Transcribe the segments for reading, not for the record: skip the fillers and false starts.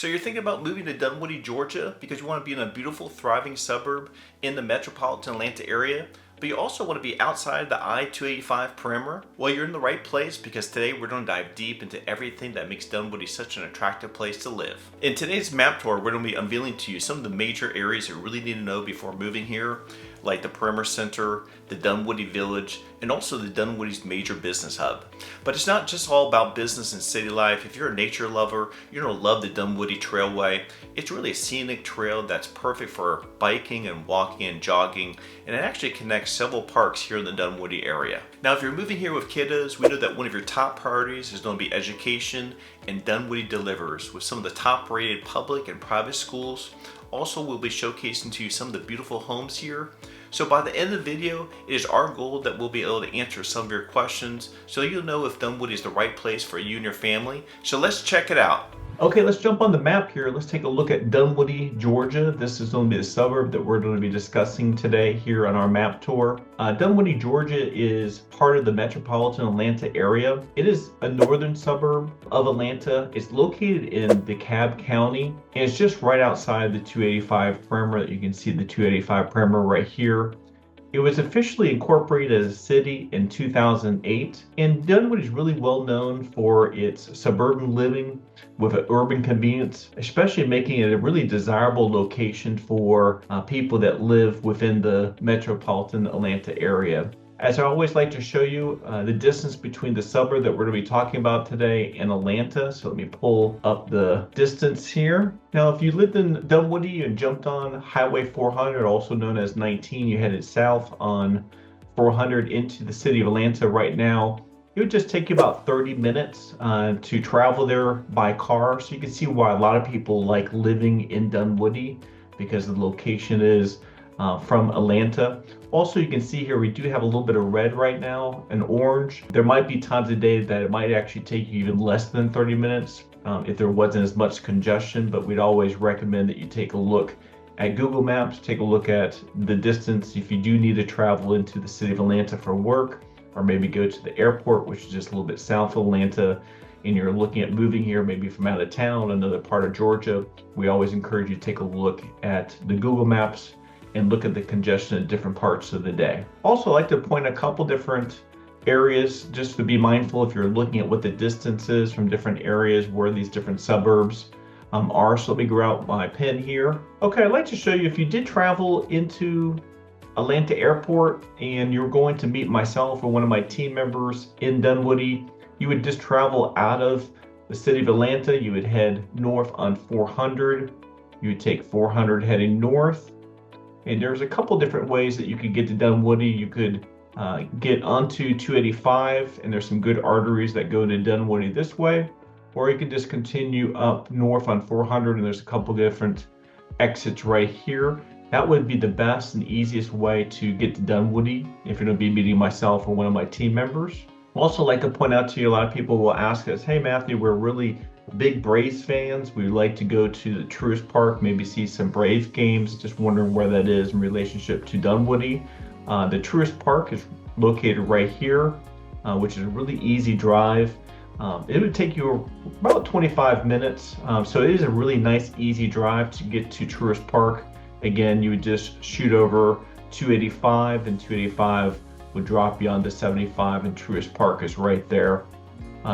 So you're thinking about moving to Dunwoody, Georgia because you want to be in a beautiful, thriving suburb in the metropolitan Atlanta area, but you also want to be outside the I-285 perimeter? Well, you're in the right place because today we're going to dive deep into everything that makes Dunwoody such an attractive place to live. In today's map tour, we're going to be unveiling to you some of the major areas you really need to know before moving here, like the Perimeter Center, the Dunwoody Village, and also the Dunwoody's major business hub. But it's not just all about business and city life. If you're a nature lover, you're gonna love the Dunwoody Trailway. It's really a scenic trail that's perfect for biking and walking and jogging, and it actually connects several parks here in the Dunwoody area. Now, if you're moving here with kiddos, we know that one of your top priorities is going to be education, and Dunwoody delivers with some of the top rated public and private schools. Also, we'll be showcasing to you some of the beautiful homes here. So by the end of the video, it is our goal that we'll be able to answer some of your questions so you'll know if Dunwoody is the right place for you and your family. So let's check it out. Okay, let's jump on the map here. Let's take a look at Dunwoody, Georgia. This is going to be the suburb that we're going to be discussing today here on our map tour. Dunwoody, Georgia is part of the metropolitan Atlanta area. It is a northern suburb of Atlanta. It's located in DeKalb County, and it's just right outside the 285 perimeter. You can see the 285 perimeter right here. It was officially incorporated as a city in 2008, and Dunwoody is really well known for its suburban living with an urban convenience, especially making it a really desirable location for people that live within the metropolitan Atlanta area. As I always like to show you the distance between the suburb that we're going to be talking about today and Atlanta. So let me pull up the distance here. Now, if you lived in Dunwoody and jumped on Highway 400, also known as 19, you headed south on 400 into the city of Atlanta right now, it would just take you about 30 minutes to travel there by car. So you can see why a lot of people like living in Dunwoody, because the location is from Atlanta. Also, you can see here we do have a little bit of red right now and orange. There might be times a day that it might actually take you even less than 30 minutes if there wasn't as much congestion, but we'd always recommend that you take a look at Google Maps, take a look at the distance if you do need to travel into the city of Atlanta for work, or maybe go to the airport, which is just a little bit south of Atlanta, and you're looking at moving here maybe from out of town, another part of Georgia. We always encourage you to take a look at the Google Maps and look at the congestion at different parts of the day. Also, I like to point a couple different areas just to be mindful if you're looking at what the distance is from different areas where these different suburbs are. So let me grab out my pen here. Okay, I'd like to show you if you did travel into Atlanta Airport and you're going to meet myself or one of my team members in Dunwoody, you would just travel out of the city of Atlanta. You would head north on 400. You would take 400 heading north. And there's a couple different ways that you could get to Dunwoody. You could get onto 285, and there's some good arteries that go to Dunwoody this way, or you can just continue up north on 400, and there's a couple different exits right here. That would be the best and easiest way to get to Dunwoody if you're going to be meeting myself or one of my team members. I'd also like to point out to you, a lot of people will ask us, hey Matthew, we're really big Braves fans. We like to go to the Truist Park, maybe see some Braves games. Just wondering where that is in relationship to Dunwoody. The Truist Park is located right here, which is a really easy drive. It would take you about 25 minutes. So it is a really nice, easy drive to get to Truist Park. Again, you would just shoot over 285, and 285 would drop you onto 75, and Truist Park is right there.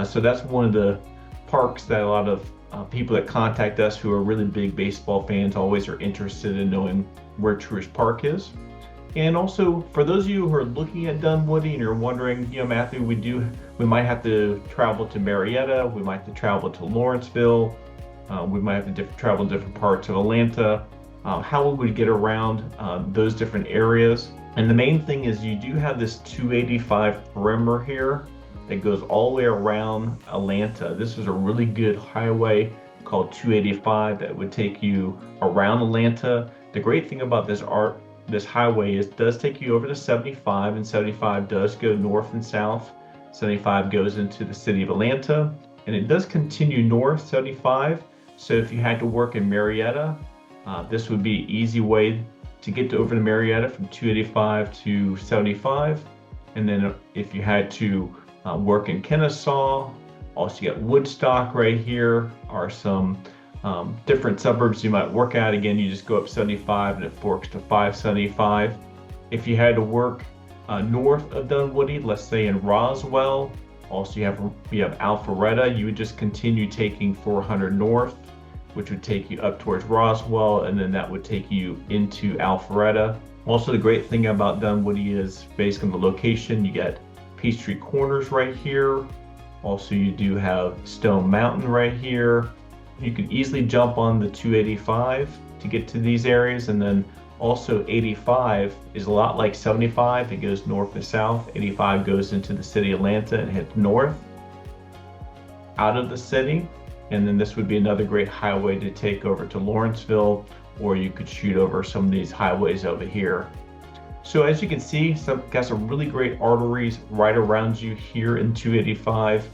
So that's one of the parks that a lot of people that contact us who are really big baseball fans always are interested in knowing where Truist Park is. And also, for those of you who are looking at Dunwoody and you're wondering, you know, Matthew, we might have to travel to Marietta, we might have to travel to Lawrenceville, we might have to travel to different parts of Atlanta. How would we get around those different areas? And the main thing is you do have this 285 perimeter here that goes all the way around Atlanta. This is a really good highway called 285 that would take you around Atlanta. The great thing about this highway is it does take you over to 75, and 75 does go north and south. 75 goes into the city of Atlanta, and it does continue north 75. So if you had to work in Marietta, this would be an easy way to get over to Marietta from 285 to 75. And then if you had to work in Kennesaw, also you got Woodstock right here, are some different suburbs you might work at. Again, you just go up 75 and it forks to 575. If you had to work north of Dunwoody, let's say in Roswell, also you have Alpharetta, you would just continue taking 400 north, which would take you up towards Roswell, and then that would take you into Alpharetta. Also, the great thing about Dunwoody is based on the location, you get Peachtree Corners right here. Also, you do have Stone Mountain right here. You can easily jump on the 285 to get to these areas, and then also 85 is a lot like 75. It goes north to south. 85 goes into the city of Atlanta and heads north out of the city. And then this would be another great highway to take over to Lawrenceville, or you could shoot over some of these highways over here. So as you can see, got some really great arteries right around you here in 285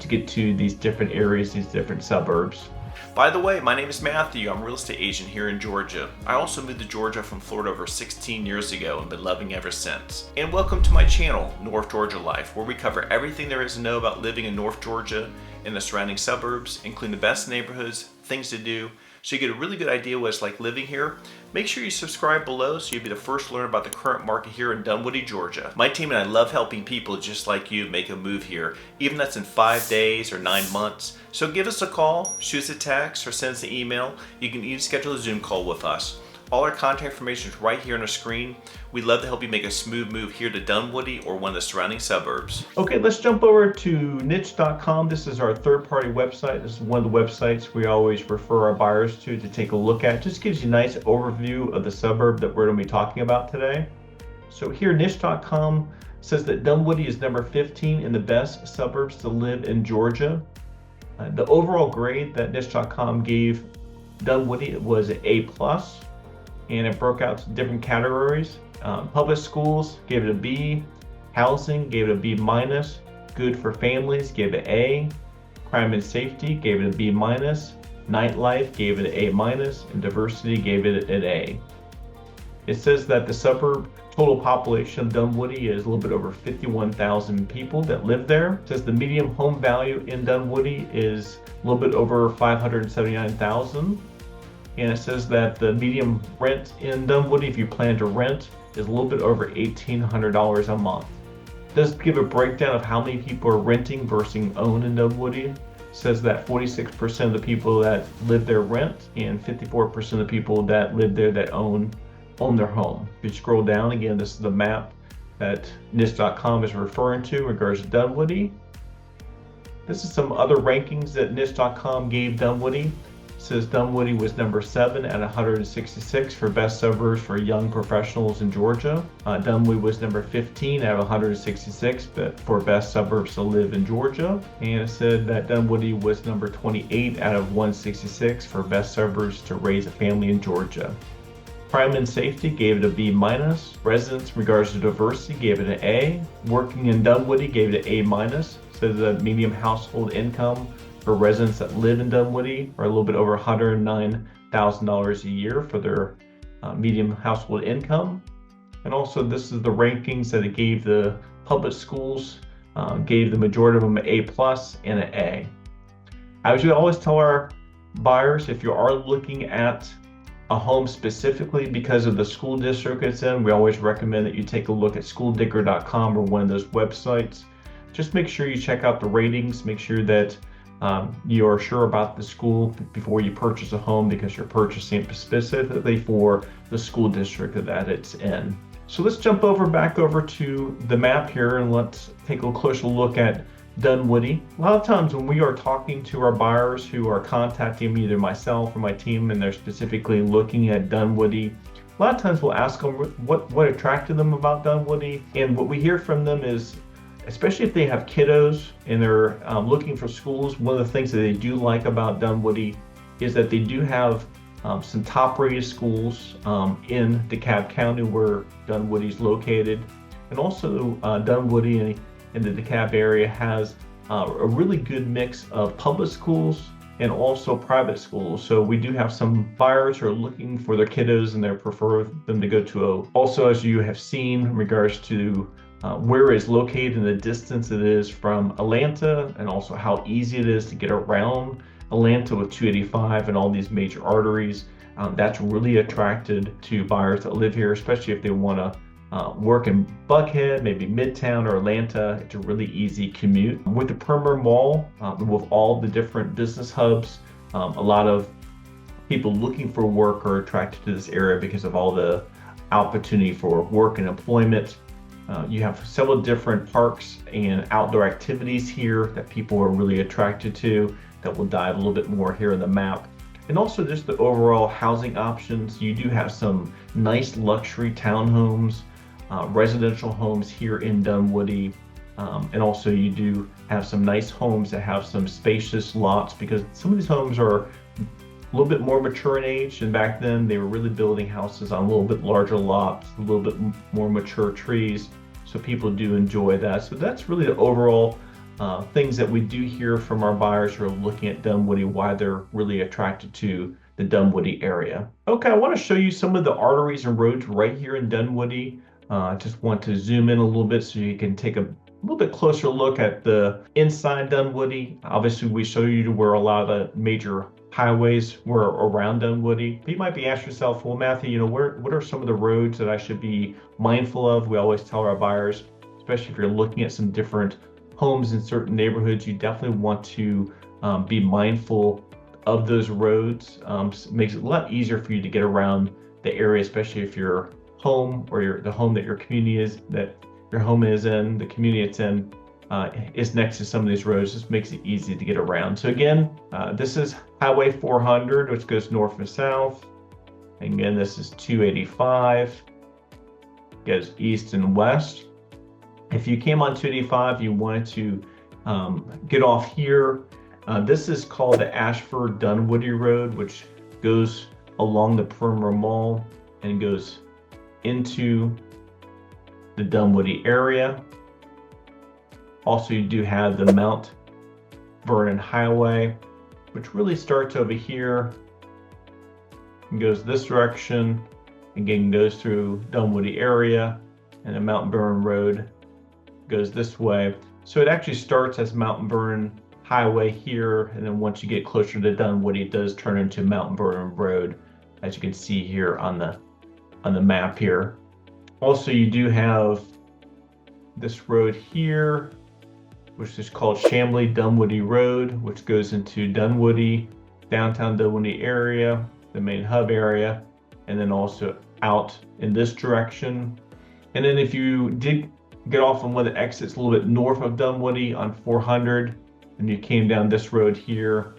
to get to these different areas, these different suburbs. By the way, my name is Matthew. I'm a real estate agent here in Georgia. I also moved to Georgia from Florida over 16 years ago and been loving ever since. And welcome to my channel, North Georgia Life, where we cover everything there is to know about living in North Georgia and the surrounding suburbs, including the best neighborhoods, things to do, so you get a really good idea what it's like living here. Make sure you subscribe below so you'll be the first to learn about the current market here in Dunwoody, Georgia. My team and I love helping people just like you make a move here, even if that's in 5 days or 9 months. So give us a call, shoot us a text, or send us an email. You can even schedule a Zoom call with us. All our contact information is right here on the screen. We'd love to help you make a smooth move here to Dunwoody or one of the surrounding suburbs. Okay, let's jump over to niche.com. This is our third-party website. This is one of the websites we always refer our buyers to take a look at. Just gives you a nice overview of the suburb that we're going to be talking about today. So here, niche.com says that Dunwoody is number 15 in the best suburbs to live in Georgia. The overall grade that niche.com gave Dunwoody was an A+. And it broke out to different categories. Public schools gave it a B, housing gave it a B-, good for families gave it A, crime and safety gave it a B-, nightlife gave it an A-, and diversity gave it an A. It says that the suburb total population of Dunwoody is a little bit over 51,000 people that live there. It says the median home value in Dunwoody is a little bit over $579,000. And it says that the median rent in Dunwoody, if you plan to rent, is a little bit over $1,800 a month. It does give a breakdown of how many people are renting versus own in Dunwoody. It says that 46% of the people that live there rent, and 54% of the people that live there that own their home. If you scroll down again, this is the map that niche.com is referring to in regards to Dunwoody. This is some other rankings that niche.com gave Dunwoody. Says Dunwoody was number 7 at 166 for best suburbs for young professionals in Georgia. Dunwoody was number 15 out of 166 for best suburbs to live in Georgia. And it said that Dunwoody was number 28 out of 166 for best suburbs to raise a family in Georgia. Crime and safety gave it a B-. Residents in regards to diversity gave it an A. Working in Dunwoody gave it an A-. Says the median household income for residents that live in Dunwoody are a little bit over $109,000 a year for their median household income. And also this is the rankings that it gave the public schools, gave the majority of them an A+ and an A. As we always tell our buyers, if you are looking at a home specifically because of the school district it's in, we always recommend that you take a look at schooldigger.com or one of those websites. Just make sure you check out the ratings, make sure that you are sure about the school before you purchase a home, because you're purchasing specifically for the school district that it's in. So let's jump back over to the map here and let's take a closer look at Dunwoody. A lot of times when we are talking to our buyers who are contacting either myself or my team and they're specifically looking at Dunwoody, a lot of times we'll ask them what attracted them about Dunwoody, and what we hear from them is, especially if they have kiddos and they're looking for schools, one of the things that they do like about Dunwoody is that they do have some top-rated schools in DeKalb County where Dunwoody is located. And also Dunwoody in the DeKalb area has a really good mix of public schools and also private schools. So we do have some buyers who are looking for their kiddos and they prefer them to go to also, as you have seen in regards to where it's located and the distance it is from Atlanta, and also how easy it is to get around Atlanta with 285 and all these major arteries. That's really attracted to buyers that live here, especially if they want to work in Buckhead, maybe Midtown or Atlanta. It's a really easy commute. With the Perimeter Mall, with all the different business hubs, a lot of people looking for work are attracted to this area because of all the opportunity for work and employment. You have several different parks and outdoor activities here that people are really attracted to, that we'll dive a little bit more here in the map. And also just the overall housing options. You do have some nice luxury townhomes, residential homes here in Dunwoody. And also you do have some nice homes that have some spacious lots, because some of these homes are a little bit more mature in age, and back then they were really building houses on a little bit larger lots, a little bit more mature trees. So people do enjoy that. So that's really the overall things that we do hear from our buyers who are looking at Dunwoody, why they're really attracted to the Dunwoody area. Okay, I want to show you some of the arteries and roads right here in Dunwoody. I just want to zoom in a little bit so you can take a little bit closer look at the inside Dunwoody. Obviously, we show you where a lot of the major highways were around Dunwoody. But you might be asking yourself, well, Matthew, what are some of the roads that I should be mindful of? We always tell our buyers, especially if you're looking at some different homes in certain neighborhoods, you definitely want to be mindful of those roads. It makes it a lot easier for you to get around the area, especially if your home or the home that your community is, that your home is in, the community it's in, is next to some of these roads. Just makes it easy to get around. So again, this is Highway 400, which goes north and south. And again, this is 285, goes east and west. If you came on 285, you wanted to get off here. This is called the Ashford Dunwoody Road, which goes along the Perimeter Mall and goes into the Dunwoody area. Also, you do have the Mount Vernon Highway, which really starts over here and goes this direction. Again, goes through Dunwoody area, and the Mount Vernon Road goes this way. So it actually starts as Mount Vernon Highway here, and then once you get closer to Dunwoody, it does turn into Mount Vernon Road, as you can see here on the map here. Also, you do have this road here, which is called Chamblee Dunwoody Road, which goes into Dunwoody, downtown Dunwoody area, the main hub area, and then also out in this direction. And then if you did get off on one of the exits a little bit north of Dunwoody on 400, and you came down this road here,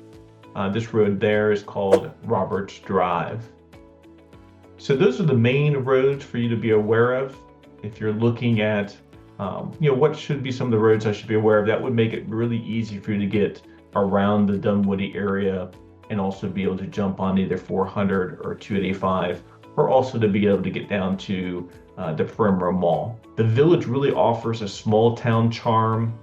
this road there is called Roberts Drive. So those are the main roads for you to be aware of. If you're looking at, what should be some of the roads I should be aware of, that would make it really easy for you to get around the Dunwoody area and also be able to jump on either 400 or 285, or also to be able to get down to the Perimeter Mall. The village really offers a small town charm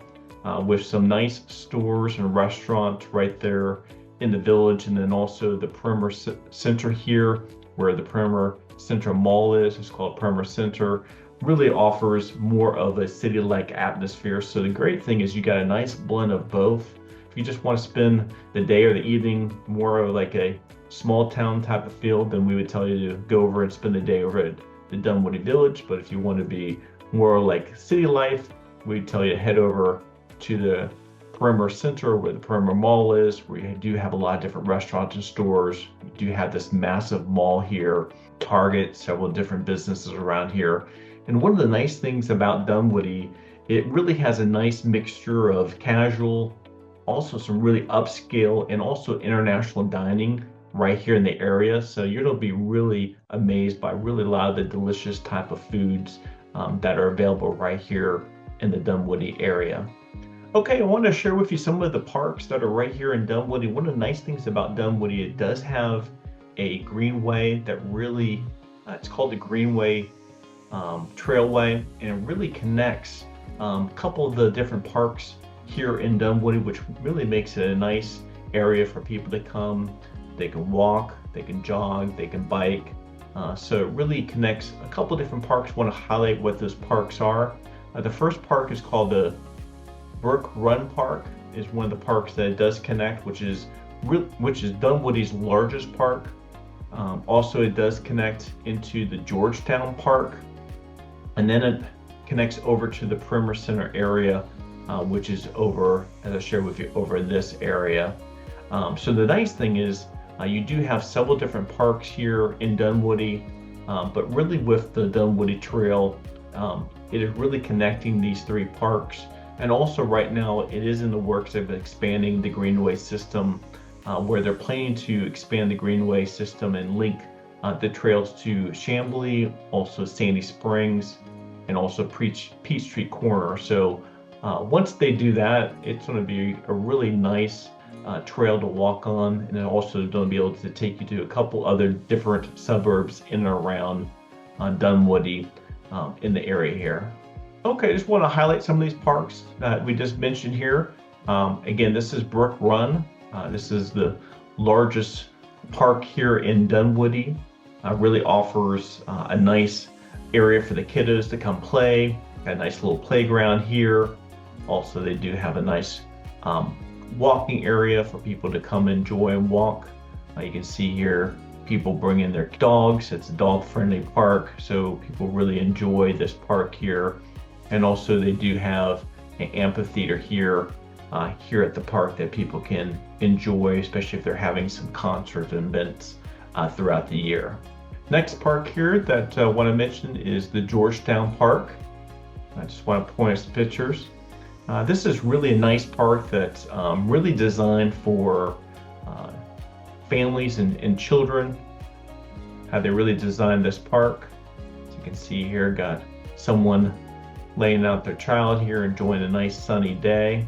with some nice stores and restaurants right there in the village, and then also the Perimeter Center here, where the Perimeter Center Mall is called Perimeter Center, really offers more of a city-like atmosphere. So the great thing is you got a nice blend of both. If you just want to spend the day or the evening more of like a small town type of feel, then we would tell you to go over and spend the day over at the Dunwoody Village. But if you want to be more like city life, we'd tell you to head over to the Perimeter Center, where the Perimeter Mall is, where you do have a lot of different restaurants and stores. You do have this massive mall here, Target, several different businesses around here. And one of the nice things about Dunwoody, it really has a nice mixture of casual, also some really upscale, and also international dining right here in the area. So you're going to be really amazed by really a lot of the delicious type of foods that are available right here in the Dunwoody area. Okay, I want to share with you some of the parks that are right here in Dunwoody. One of the nice things about Dunwoody, it does have a greenway that really, it's called the Greenway Trailway, and it really connects a couple of the different parks here in Dunwoody, which really makes it a nice area for people to come. They can walk, they can jog, they can bike. So it really connects a couple of different parks. I want to highlight what those parks are. The first park is called the Brook Run Park, is one of the parks that it does connect, which is which is Dunwoody's largest park. Also, it does connect into the Georgetown Park, and then it connects over to the Perimeter Center area, which is over, as I shared with you, over this area. So the nice thing is you do have several different parks here in Dunwoody, but really with the Dunwoody Trail, it is really connecting these three parks. And also right now it is in the works of expanding the Greenway system, where they're planning to expand the Greenway system and link the trails to Chamblee, also Sandy Springs, and also Peachtree Corner. So once they do that, it's going to be a really nice trail to walk on, and then also going to be able to take you to a couple other different suburbs in and around Dunwoody in the area here. Okay, I just want to highlight some of these parks that we just mentioned here. Again, this is Brook Run. This is the largest park here in Dunwoody. Really offers a nice area for the kiddos to come play. Got a nice little playground here. Also, they do have a nice walking area for people to come enjoy and walk. You can see here people bring in their dogs. It's a dog-friendly park, so people really enjoy this park here. And also, they do have an amphitheater here at the park that people can enjoy, especially if they're having some concerts and events throughout the year. Next park here that I want to mention is the Georgetown Park. I just want to point us pictures. This is really a nice park that's really designed for families and children. How they really designed this park. As you can see here, got someone laying out their child here, enjoying a nice sunny day.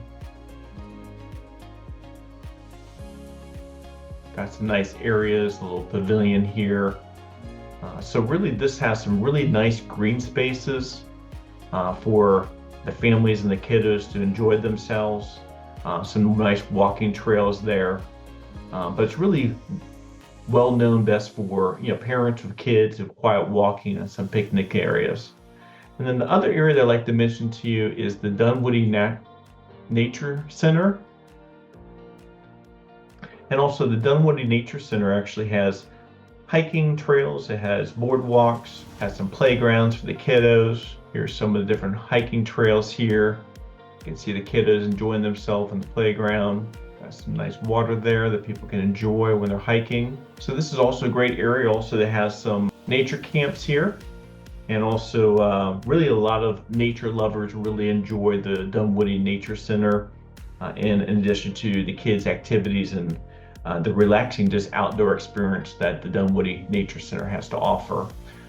Got some nice areas, a little pavilion here. So really this has some really nice green spaces for the families and the kiddos to enjoy themselves. Some nice walking trails there. But it's really well known best for parents with kids of quiet walking and some picnic areas. And then the other area that I'd like to mention to you is the Dunwoody Nature Center. And also the Dunwoody Nature Center actually has hiking trails, it has boardwalks, has some playgrounds for the kiddos. Here's some of the different hiking trails here. You can see the kiddos enjoying themselves in the playground. Got some nice water there that people can enjoy when they're hiking. So this is also a great area. Also, that has some nature camps here. And also really a lot of nature lovers really enjoy the Dunwoody Nature Center in addition to the kids' activities and the relaxing just outdoor experience that the Dunwoody Nature Center has to offer.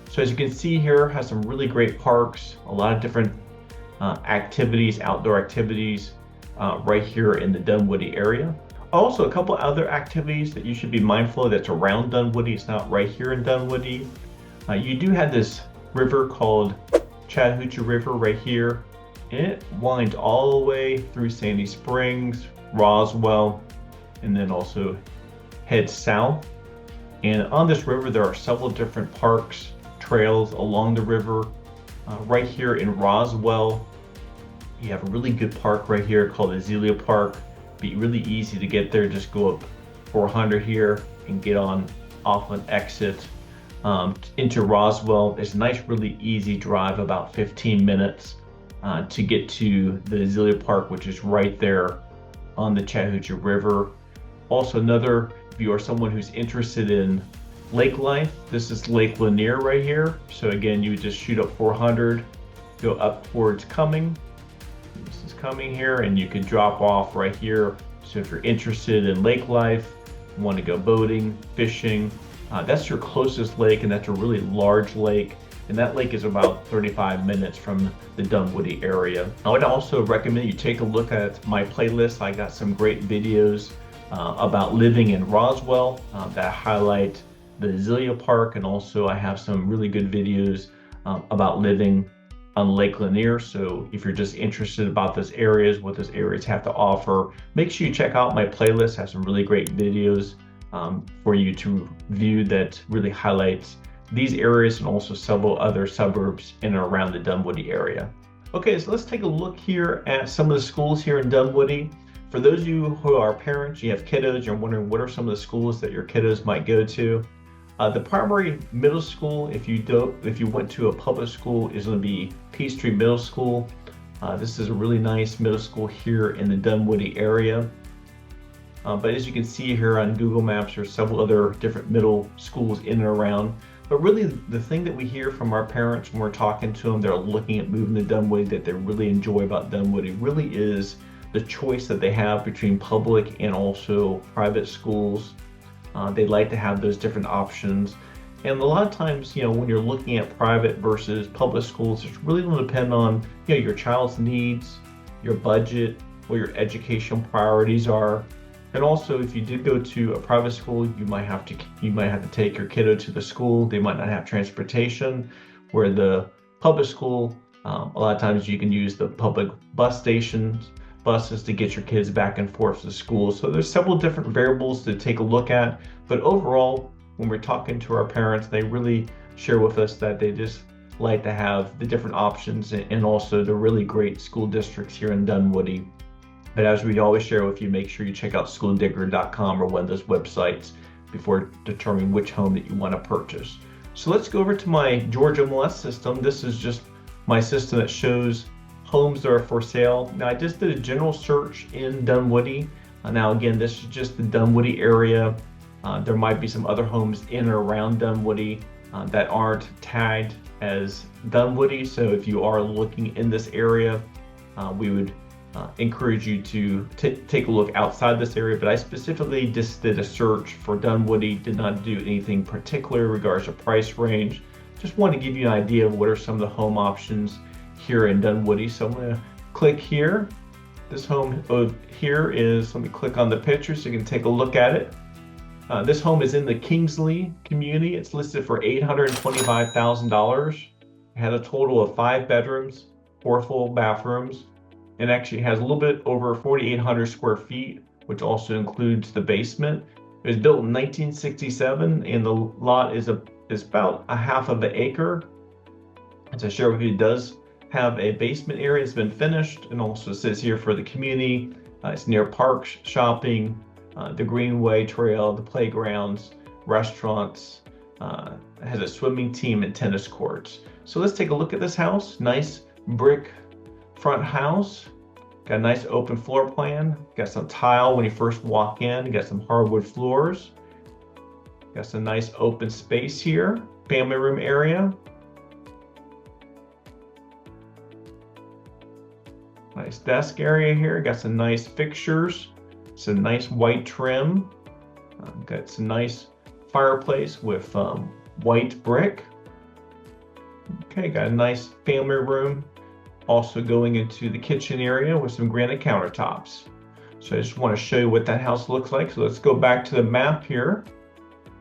So as you can see here, has some really great parks, a lot of different activities, outdoor activities right here in the Dunwoody area. Also, a couple other activities that you should be mindful of that's around Dunwoody. It's not right here in Dunwoody. You do have this river called Chattahoochee River right here, and it winds all the way through Sandy Springs, Roswell, and then also heads south. And on this river there are several different parks, trails along the river. Right here in Roswell you have a really good park right here called Azalea Park. Be really easy to get there. Just go up 400 here and get off an exit into Roswell. It's a nice, really easy drive, about 15 minutes to get to the Azalea Park, which is right there on the Chattahoochee River. Also, if you are someone who's interested in lake life, this is Lake Lanier right here. So again, you would just shoot up 400, go up towards Cumming. This is Cumming here, and you can drop off right here. So if you're interested in lake life, want to go boating, fishing, that's your closest lake, and that's a really large lake. And that lake is about 35 minutes from the Dunwoody area. I would also recommend you take a look at my playlist. I got some great videos about living in Roswell that highlight the Azalea Park, and also I have some really good videos about living on Lake Lanier. So if you're just interested about those areas, what those areas have to offer, make sure you check out my playlist. I have some really great videos for you to view that really highlights these areas and also several other suburbs in and around the Dunwoody area. Okay, so let's take a look here at some of the schools here in Dunwoody. For those of you who are parents, you have kiddos, you're wondering what are some of the schools that your kiddos might go to. The primary middle school, if you went to a public school, is going to be Peachtree Middle School. This is a really nice middle school here in the Dunwoody area. But as you can see here on Google Maps, there's several other different middle schools in and around. But really, the thing that we hear from our parents when we're talking to them, they're looking at moving to Dunwoody, that they really enjoy about Dunwoody really is the choice that they have between public and also private schools. They like to have those different options. And a lot of times, when you're looking at private versus public schools, it's really going to depend on, your child's needs, your budget, what your educational priorities are. And also, if you did go to a private school, you might have to take your kiddo to the school. They might not have transportation, where the public school, a lot of times you can use the public buses to get your kids back and forth to school. So there's several different variables to take a look at. But overall, when we're talking to our parents, they really share with us that they just like to have the different options and also the really great school districts here in Dunwoody. But as we always share with you, make sure you check out schooldigger.com or one of those websites before determining which home that you want to purchase. So let's go over to my Georgia MLS system. This is just my system that shows homes that are for sale. Now I just did a general search in Dunwoody. Now again, this is just the Dunwoody area. There might be some other homes in or around Dunwoody that aren't tagged as Dunwoody. So if you are looking in this area, we would encourage you to take a look outside this area. But I specifically just did a search for Dunwoody, did not do anything particular in regards to price range. Just want to give you an idea of what are some of the home options here in Dunwoody. So I'm going to click here. This home here is, let me click on the picture so you can take a look at it. This home is in the Kingsley community. It's listed for $825,000. It had a total of 5 bedrooms, 4 full bathrooms, and actually has a little bit over 4,800 square feet, which also includes the basement. It was built in 1967, and the lot is about a half of an acre. As I shared with you, it does have a basement area. It's been finished, and also says here for the community. It's near parks, shopping, the Greenway Trail, the playgrounds, restaurants. It has a swimming team and tennis courts. So let's take a look at this house. Nice brick front house. Got a nice open floor plan. Got some tile when you first walk in. Got some hardwood floors. Got some nice open space here. Family room area. Nice desk area here. Got some nice fixtures. Some nice white trim. Got some nice fireplace with white brick. Okay, got a nice family room. Also going into the kitchen area with some granite countertops. So I just want to show you what that house looks like. So let's go back to the map here.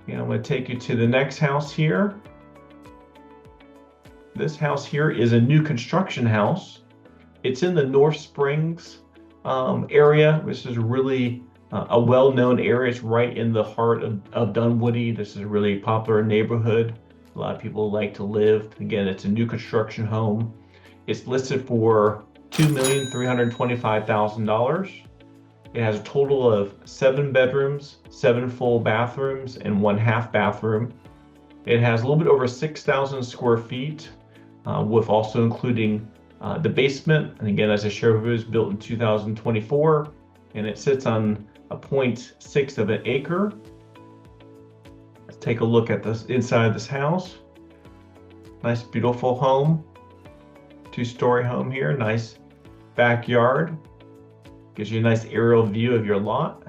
And I'm going to take you to the next house here. This house here is a new construction house. It's in the North Springs area. This is really a well-known area. It's right in the heart of Dunwoody. This is a really popular neighborhood. A lot of people like to live. Again, it's a new construction home. It's listed for $2,325,000. It has a total of 7 bedrooms, 7 full bathrooms, and 1 half bathroom. It has a little bit over 6,000 square feet, with also including the basement. And again, as I shared with you, it was built in 2024, and it sits on a 0.6 of an acre. Let's take a look at this inside this house. Nice, beautiful home. 2-story home here. Nice backyard. Gives you a nice aerial view of your lot.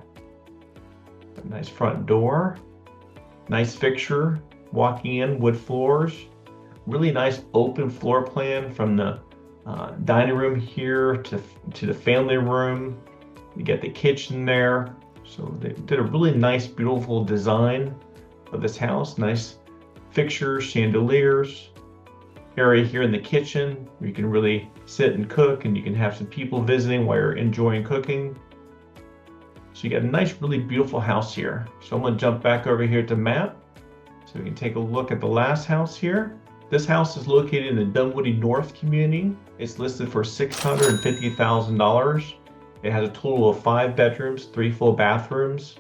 A nice front door. Nice fixture. Walking in, wood floors. Really nice open floor plan from the dining room here to the family room. You get the kitchen there. So they did a really nice, beautiful design of this house. Nice fixtures, chandeliers. Area here in the kitchen where you can really sit and cook, and you can have some people visiting while you're enjoying cooking. So you got a nice, really beautiful house here. So I'm going to jump back over here to map so we can take a look at the last house here. This house is located in the Dunwoody North community. It's listed for $650,000. It has a total of 5 bedrooms, 3 full bathrooms,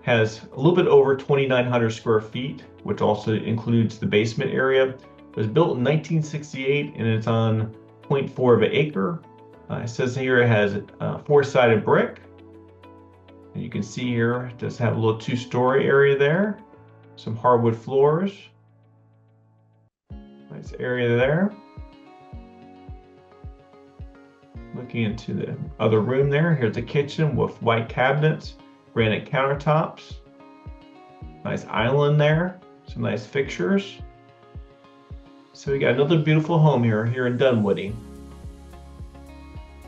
has a little bit over 2,900 square feet, which also includes the basement area. It was built in 1968 and it's on 0.4 of an acre. It says here it has 4-sided brick. And you can see here it does have a little 2-story area there, some hardwood floors. Nice area there. Looking into the other room there, here's the kitchen with white cabinets, granite countertops. Nice island there, some nice fixtures. So we got another beautiful home here in Dunwoody.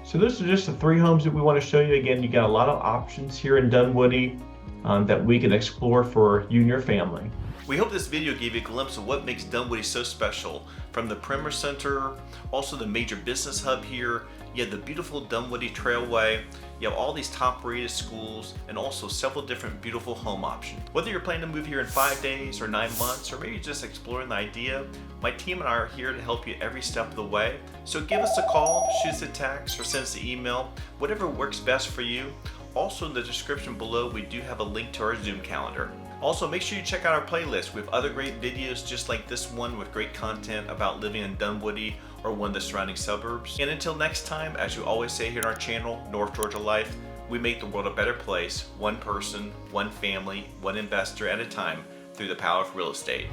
So those are just the 3 homes that we want to show you. Again, you got a lot of options here in Dunwoody that we can explore for you and your family. We hope this video gave you a glimpse of what makes Dunwoody so special. From the Perimeter Center, also the major business hub here, you have the beautiful Dunwoody Trailway, you have all these top-rated schools, and also several different beautiful home options. Whether you're planning to move here in 5 days or 9 months, or maybe just exploring the idea, my team and I are here to help you every step of the way. So give us a call, shoot us a text, or send us an email, whatever works best for you. Also in the description below, we do have a link to our Zoom calendar. Also, make sure you check out our playlist. We have other great videos just like this one with great content about living in Dunwoody or one of the surrounding suburbs. And until next time, as you always say here on our channel, North Georgia Life, we make the world a better place, one person, one family, one investor at a time through the power of real estate.